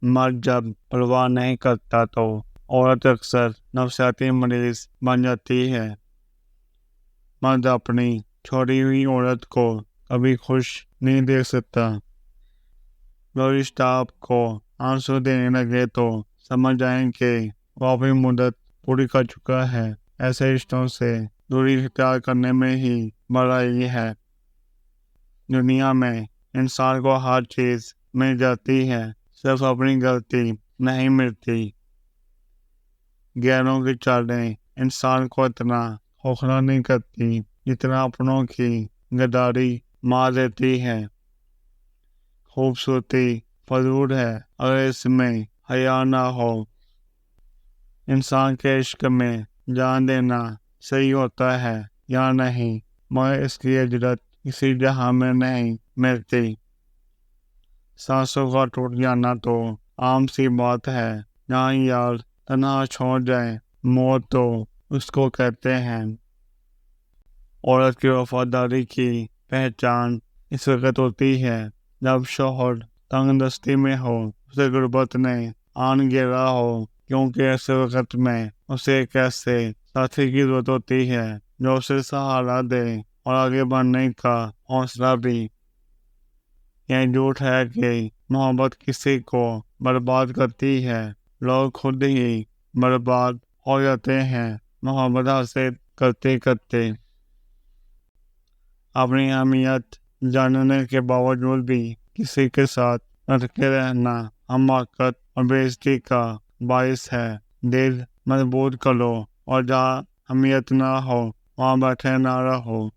مرد جب پرواہ نہیں کرتا تو عورت اکثر نفسیاتی مریض بن جاتی ہے۔ مرد اپنی چھوڑی ہوئی عورت کو کبھی خوش نہیں دیکھ سکتا۔ جو رشتہ آپ کو آنسو دینے لگے تو سمجھ جائیں کہ وہ اپنی مدت پوری کر چکا ہے۔ ایسے رشتوں سے دوری اختیار کرنے میں ہی بڑائی ہے۔ دنیا میں انسان کو ہر چیز مل جاتی ہے، صرف اپنی غلطی نہیں ملتی۔ غیروں کی چالیں انسان کو اتنا خوفناک نہیں کرتی جتنا اپنوں کی غداری مار دیتی ہے۔ خوبصورتی فضول ہے اگر اس میں حیا نہ ہو۔ انسان کے عشق میں جان دینا صحیح ہوتا ہے یا نہیں، مگر اس کی اجرت کسی جہاں میں نہیں ملتی۔ سانسوں کا ٹوٹ جانا تو عام سی بات ہے۔ جہاں یار تنہا چھوڑ جائے موت تو اس کو کہتے ہیں۔ عورت کی وفاداری کی پہچان اس وقت ہوتی ہے جب شوہر تنگ دستی میں ہو، اسے غربت نے آن گھیرا ہو، کیونکہ ایسے وقت میں اسے ایک ایسے ساتھی کی ضرورت ہوتی ہے جو اسے سہارا دے اور آگے بڑھنے کا حوصلہ بھی۔ یہ جھوٹ ہے کہ محبت کسی کو برباد کرتی ہے، لوگ خود ہی برباد ہو جاتے ہیں محبت حاصل کرتے کرتے۔ اپنی اہمیت جاننے کے باوجود بھی کسی کے ساتھ لٹکے رہنا حماقت اور بے عزتی کا باعث ہے۔ دل مضبوط کرو اور جہاں اہمیت نہ ہو وہاں بیٹھے نہ رہو۔